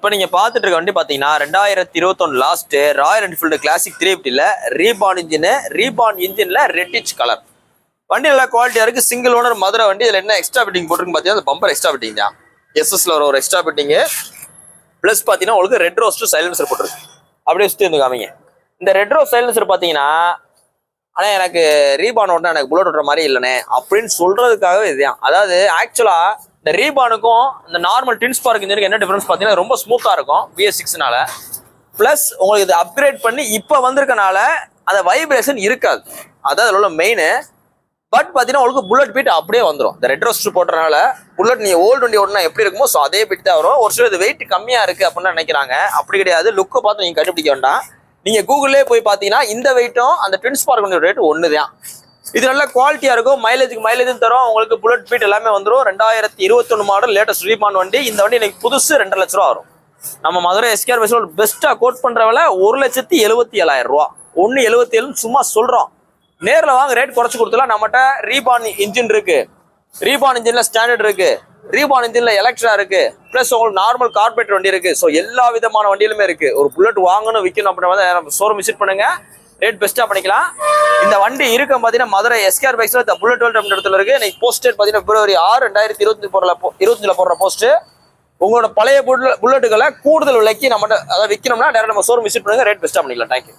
இப்போ நீங்க பார்த்துட்டு இருக்க வண்டி பார்த்தீங்கன்னா 2021 லாஸ்ட் ராயல் என்ஃபீல்டு கிளாசிக் 350ல ரீபான் இன்ஜின்ல ரெட்டிச் கலர் வண்டி நல்லா குவாலிட்டியா இருக்கு. சிங்கிள் ஓனர் மதுரை வண்டி. இதுல என்ன எக்ஸ்ட்ரா ஃபிட்டிங் போட்டுருக்கு பார்த்தீங்கன்னா பம்பர் எக்ஸ்ட்ரா ஃபிட்டிங் தான். எஸ்எஸ்ல ஒரு எக்ஸ்ட்ரா ஃபிட்டிங் பிளஸ் பார்த்தீங்கன்னா உங்களுக்கு ரெட் ரோஸ்ட் சைலன்சர் போட்டுருக்கு. அப்படியே சுற்றி வந்து காமிங்க. இந்த ரெட் ரோஸ் சைலன்சர் பார்த்தீங்கன்னா ஆனா எனக்கு ரீபான் ஓட்டினா எனக்கு புல்லட் ஓட்டுற மாதிரி இல்லைண்ணே அப்படின்னு சொல்றதுக்காகவே இதுதான். அதாவது ஆக்சுவலா இந்த ரீபானுக்கும் இந்த நார்மல் ட்வின் ஸ்பார்க் இன்ஜினுக்கு என்ன டிஃபரன்ஸ் பார்த்தீங்கன்னா ரொம்ப ஸ்மூத்தா இருக்கும் BS6னால. பிளஸ் உங்களுக்கு இது அப்கிரேட் பண்ணி இப்போ வந்திருக்கனால அந்த வைப்ரேஷன் இருக்காது. அதான் அதில் உள்ள மெயின். பட் பார்த்தீங்கன்னா உங்களுக்கு புல்லட் பீட் அப்படியே வந்துடும். இந்த ரெட் ரோஸ்ட் போட்டறனால புல்லட் நீங்க ஓல்டு வண்டி ஓட்டினா எப்படி இருக்குமோ ஸோ அதே பீட் தான் வரும். ஒரு சில இது வெயிட் கம்மியா இருக்கு அப்படின்னு நினைக்கிறாங்க. அப்படி கிடையாது. லுக்கை பார்த்து நீங்க கண்டுபிடிக்க வேண்டாம். நீங்க கூகுள்லேயே போய் பார்த்தீங்கன்னா இந்த வெயிட்டும் அந்த ட்வின் ஸ்பார்க் ரேட் ஒன்று தான். இது நல்ல குவாலிட்டியா இருக்கும். மைலேஜும் தரும். உங்களுக்கு புல்லட் பீட் எல்லாமே வந்துடும். 2021 மாடல் லேட்டஸ்ட் ரீபான் வண்டி. இந்த வண்டி இன்னைக்கு புதுசு 2 லட்ச ரூபா வரும். நம்ம மதுரை எஸ்கேஆர் பஸ்ல பெஸ்டா கோட் பண்ற விலை 1,77,000 ரூபா. 1,77 சும்மா சொல்றோம். நேர்ல வாங்க ரேட் குறைச்சு கொடுத்தலாம். நம்மகிட்ட ரீபான் இன்ஜின் இருக்கு. ரீபான் இன்ஜின்ல ஸ்டாண்டர்ட் இருக்கு. ரீபான் இன்ஜின்ல எலக்ட்ரா இருக்கு. பிளஸ் உங்களுக்கு நார்மல் கார்பரேட் வண்டி இருக்கு. ஸோ எல்லா விதமான வண்டியிலுமே இருக்கு. ஒரு புல்லட் வாங்கணும் விற்கணும் அப்படின்னா ஷோரூம் விசிட் பண்ணுங்க. ரேட் பெஸ்டா பண்ணிக்கலாம். இந்த வண்டி இருக்கும் பார்த்தீங்கன்னா மதுரை எஸ்கேஆர் பைக்ஸ்ல புல்லட் வேர்ல்ட் அப்படின்ற இடத்துல இருக்கு. இன்னைக்கு போஸ்ட் டேட் பார்த்தீங்கன்னா February 6, 2025 போடுற போஸ்ட். உங்களோட பழைய புல்லட்டுகளை கூடுதல் விலைக்கு நம்மகிட்ட அதை விற்கணும்னா டேரக்ட் நம்ம ஷோரூம் விசிட் பண்ணுங்க. ரேட் பெஸ்டா பண்ணிக்கலாம். தேங்க்யூ.